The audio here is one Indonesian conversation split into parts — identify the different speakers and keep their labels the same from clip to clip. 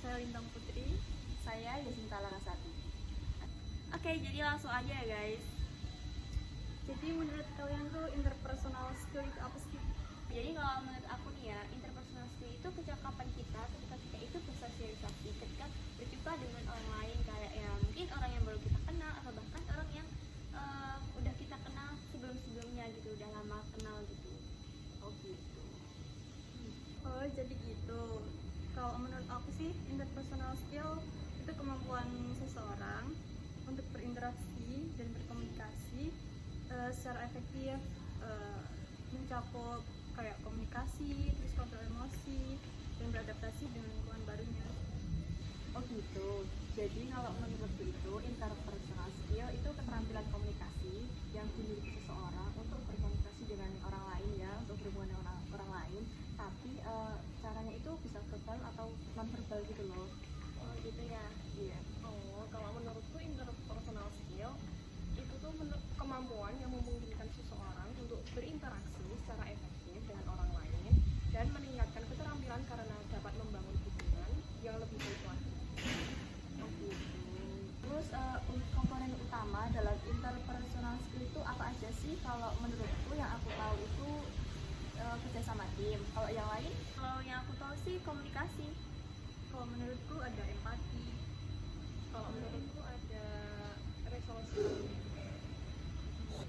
Speaker 1: Saya Lintang Putri.
Speaker 2: Saya Yasinta Larasati.
Speaker 1: Oke, jadi langsung aja ya guys. Jadi menurut kalian tuh interpersonal skill itu apa sih?
Speaker 2: Jadi kalau menurut aku nih ya, interpersonal skill itu kecakapan kita ketika kita itu bersosialisasi, ketika berjumpa dengan orang lain, kayak ya mungkin orang yang baru kita kenal atau bahkan orang yang udah kita kenal sebelum-sebelumnya gitu, udah lama kenal gitu. Oh gitu.
Speaker 1: Oh, jadi gitu. Kalau menurut aku sih interpersonal skill itu kemampuan seseorang untuk berinteraksi dan berkomunikasi secara efektif, mencakup kayak komunikasi, terus kontrol emosi, dan beradaptasi dengan lingkungan barunya.
Speaker 2: Oh gitu. Jadi kalau menurutku itu interpersonal skill itu keterampilan komunikasi yang dimiliki seseorang untuk berkomunikasi dengan orang lain ya, untuk berhubungan dengan orang lain. Tapi caranya itu bisa verbal atau non verbal gitu loh.
Speaker 1: Oh gitu ya.
Speaker 2: Iya.
Speaker 3: Oh, kalau menurutku interpersonal skill itu tuh kemampuan yang memungkinkan seseorang untuk berinteraksi secara efektif dengan orang lain dan meningkatkan keterampilan karena dapat membangun hubungan yang lebih baik lagi.
Speaker 2: Oh gitu. Terus komponen utama dalam interpersonal skill itu apa aja sih? Kalau menurutku yang aku tahu itu kerja sama tim. Kalau yang lain?
Speaker 1: Kalau yang aku tahu sih komunikasi. Kalau menurutku ada empati.
Speaker 3: Kalau menurutku ada resolusi.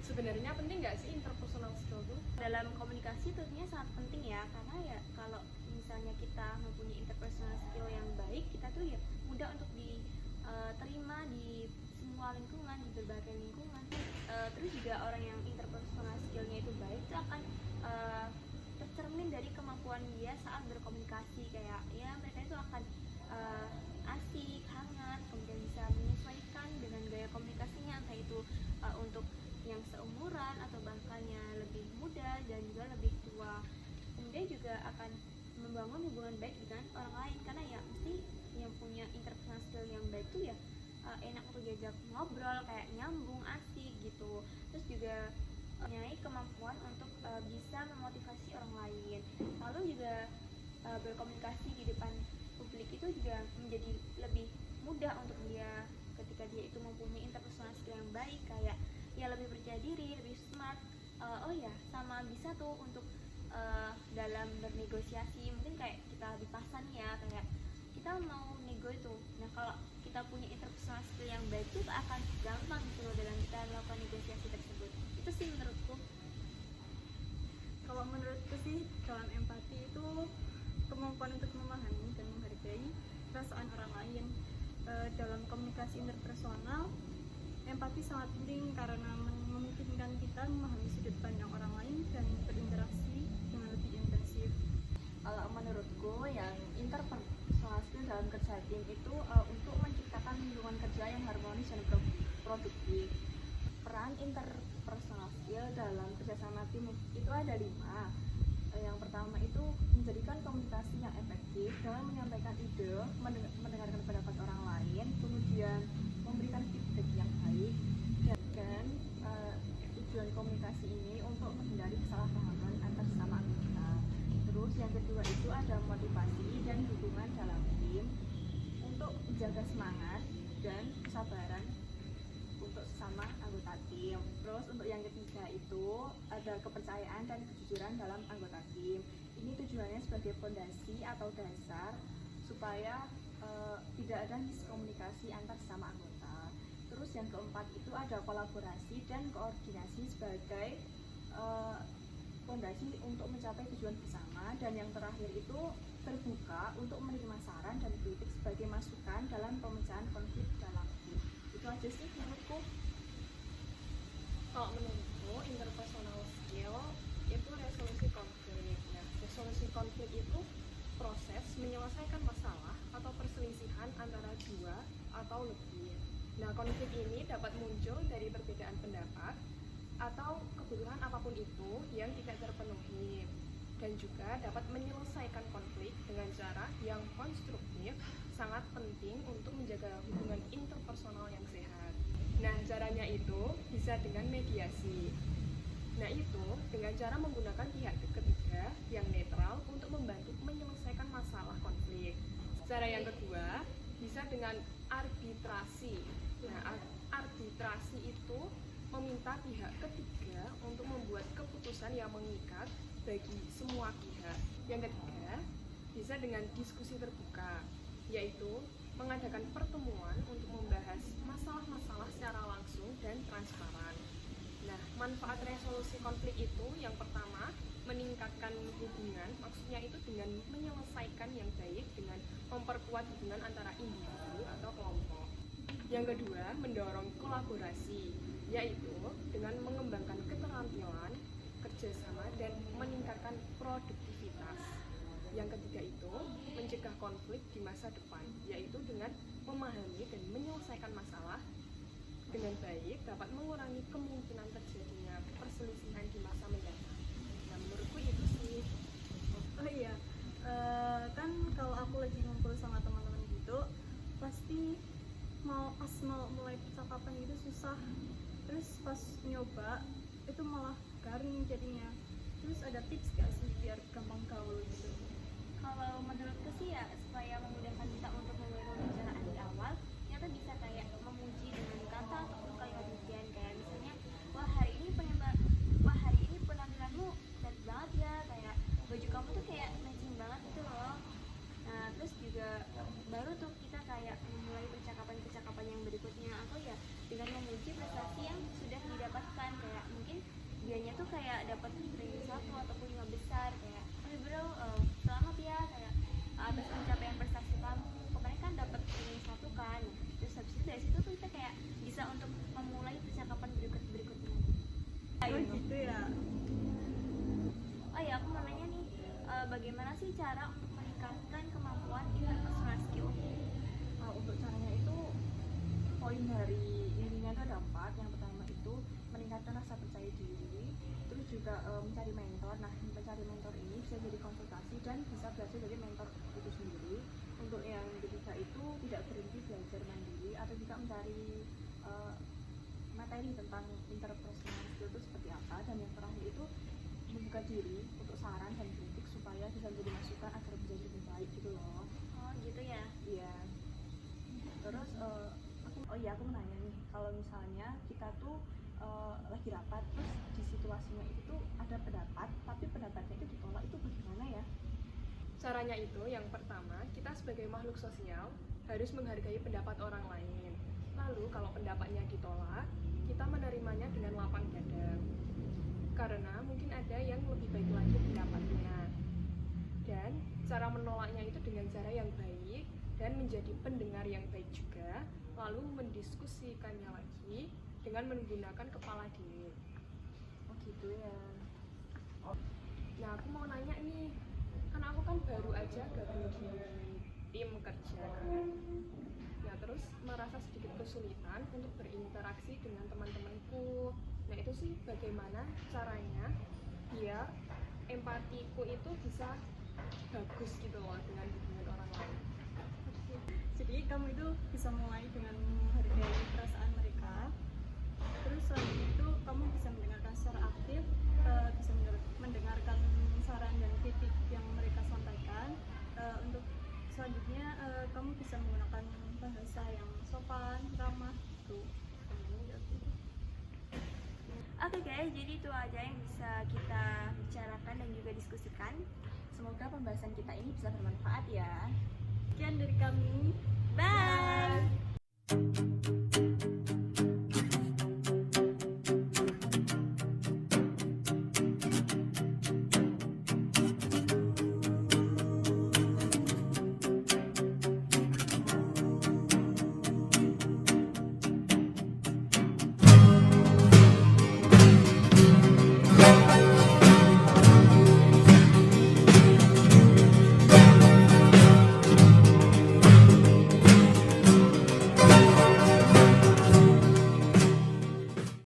Speaker 3: Sebenarnya penting nggak sih interpersonal skill tuh?
Speaker 2: Dalam komunikasi tentunya sangat penting ya, karena ya kalau misalnya kita mempunyai interpersonal skill yang baik, kita tuh ya mudah untuk diterima di semua lingkungan, di berbagai lingkungan. Terus juga orang yang interpersonal skillnya itu baik itu akan tercermin dari kemampuan dia saat berkomunikasi, kayak ya mereka itu akan asik, hangat, kemudian bisa menyesuaikan dengan gaya komunikasinya, entah itu untuk yang seumuran atau bahkan yang lebih muda dan juga lebih tua. Kemudian juga akan membangun hubungan baik dengan orang lain, karena ya mesti yang punya interpersonal skill yang baik tuh ya enak untuk diajak ngobrol, kayak nyambung, asik gitu. Terus juga mempunyai kemampuan untuk bisa memotivasi orang lain. Lalu juga berkomunikasi di depan publik itu juga menjadi lebih mudah untuk dia ketika dia itu mempunyai interpersonal skill yang baik, kayak ya lebih percaya diri, lebih smart. Oh ya, sama bisa tuh untuk dalam bernegosiasi. Mungkin kayak kita di pasar ya, kayak kita mau nego itu. Nah kalau kita punya interpersonal skill yang baik itu akan gampang gitu loh dalam kita melakukan negosiasi tersebut. Itu sih menurutku.
Speaker 1: Kalau menurutku sih dalam empati itu kemampuan untuk memahami dan menghargai perasaan orang lain. Dalam komunikasi interpersonal, empati sangat penting karena memungkinkan kita memahami sudut pandang orang lain dan berinteraksi dengan lebih intensif.
Speaker 2: Kalau menurutku yang interpersonal skill dalam kerja tim itu untuk menciptakan lingkungan kerja yang harmonis dan produktif. Peran interpersonal skill dalam kerjasama tim itu ada 5. Yang pertama itu menjadikan komunikasi yang efektif dalam menyampaikan ide, mendengarkan pendapat orang lain, kemudian memberikan feedback yang baik, dan tujuan komunikasi ini untuk menghindari kesalahpahaman antar sesama anggota. Terus yang kedua itu ada motivasi dan dukungan dalam tim untuk menjaga semangat dan kesabaran untuk sesama anggota tim. Terus untuk yang ketiga itu ada kepercayaan dan kejujuran dalam anggota tim. Ini tujuannya sebagai fondasi atau dasar supaya tidak ada miskomunikasi antar sesama anggota. Terus yang keempat itu ada kolaborasi dan koordinasi sebagai fondasi untuk mencapai tujuan bersama. Dan yang terakhir itu terbuka untuk menerima saran dan kritik sebagai masukan dalam pemecahan konflik dalam tim. Itu aja sih menurutku.
Speaker 3: Kalau menurutku interpersonal skill itu resolusi konflik. Nah, resolusi konflik itu proses menyelesaikan masalah atau perselisihan antara dua atau lebih. Nah, konflik ini dapat muncul dari perbedaan pendapat atau kebutuhan apapun itu yang tidak terpenuhi, dan juga dapat menyelesaikan konflik dengan cara yang konstruktif, sangat penting untuk menjaga hubungan interpersonal yang sehat. Nah, caranya itu bisa dengan mediasi. Nah, itu dengan cara menggunakan pihak ketiga yang netral untuk membantu menyelesaikan masalah konflik. Cara yang kedua bisa dengan arbitrasi. Nah, arbitrasi itu meminta pihak ketiga untuk membuat keputusan yang mengikat bagi semua pihak. Yang ketiga bisa dengan diskusi terbuka, yaitu mengadakan pertemuan untuk membahas masalah-masalah secara langsung dan transparan. Nah, manfaat resolusi konflik itu yang pertama meningkatkan hubungan, maksudnya itu dengan menyelesaikan yang baik dengan memperkuat hubungan antara individu atau kelompok. Yang kedua, mendorong kolaborasi, yaitu dengan mengembangkan keterampilan, kerjasama, dan meningkatkan produktivitas. Yang ketiga itu mencegah konflik di masa depan, yaitu dengan memahami dan menyelesaikan masalah dengan baik dapat mengurangi kemungkinan terjadinya perselisihan di masa mendatang. Nah, menurutku itu sih.
Speaker 1: Oh iya, kan kalau aku lagi ngumpul sama teman-teman gitu, pasti pas mau mulai percakapan gitu susah. Terus pas nyoba itu malah garing jadinya. Terus ada tips gak sih biar gampang gaul gitu?
Speaker 2: Kalau menurutku sih ya, supaya memudahkan kita untuk memulai pembicaraan di awal, kita bisa kayak memuji dengan kata ataupun kalimat pujian, kayak misalnya, wah hari ini penampilanmu cantik banget ya, kayak baju kamu tuh kayak matching banget gitu loh. Nah, terus juga baru tuh kita kayak memulai percakapan yang berikutnya, atau ya dengan memuji prestasi yang sudah didapatkan, kayak mungkin dianya tuh kayak dapat ranking 1 ataupun 5 besar, kayak bro, selamat ya, kayak atas pencapaian prestasi kamu, kemarin kan dapat ranking 1 kan. Terus habis itu dari situ tuh kita kayak bisa untuk memulai percakapan berikutnya.
Speaker 1: Oh gitu ya.
Speaker 2: Oh ya, aku mau nanya nih, bagaimana sih cara untuk meningkatkan kemampuan interpersonal skill?
Speaker 4: Untuk caranya itu poin dari intinya itu ada 4. Yang pertama itu meningkatkan rasa percaya diri, terus juga mencari mentor. Nah, mencari mentor ini bisa jadi konsultasi dan bisa belajar dari mentor itu sendiri. Untuk yang ketiga itu tidak berhenti belajar mandiri atau juga mencari materi tentang interpersonal skill itu seperti apa. Dan yang terakhir itu membuka diri untuk saran dan kritik supaya bisa menjadi masukan agar menjadi lebih baik gitu loh.
Speaker 2: Oh gitu ya.
Speaker 4: Iya. Terus aku mau nanya nih, kalau misalnya kita tuh lagi rapat, terus di situasinya itu tuh ada pendapat, tapi pendapatnya itu ditolak, itu bagaimana ya?
Speaker 3: Caranya itu yang pertama, kita sebagai makhluk sosial harus menghargai pendapat orang lain. Lalu kalau pendapatnya ditolak, kita menerimanya dengan lapang dada. Karena mungkin ada yang lebih baik lagi pendapatnya. Dan cara menolaknya itu dengan cara yang baik dan menjadi pendengar yang baik juga, lalu mendiskusikannya lagi dengan menggunakan kepala dingin.
Speaker 4: Oh gitu ya.
Speaker 3: Nah, aku mau nanya nih, kan aku kan baru aja gabung di tim kerja kan. Nah, terus merasa sedikit kesulitan untuk berinteraksi dengan teman-temanku. Nah, itu sih bagaimana caranya biar empatiku itu bisa bagus gitu loh dengan hubungan orang lain.
Speaker 1: Jadi kamu itu bisa mulai dengan menghargai perasaan mereka. Terus selanjutnya itu kamu bisa mendengarkan secara aktif, bisa mendengarkan saran dan kritik yang mereka sampaikan. Untuk selanjutnya kamu bisa menggunakan bahasa yang sopan, ramah gitu.
Speaker 2: Oke guys, jadi itu aja yang bisa kita bicarakan dan juga diskusikan.
Speaker 4: Semoga pembahasan kita ini bisa bermanfaat ya.
Speaker 1: Sekian dari kami.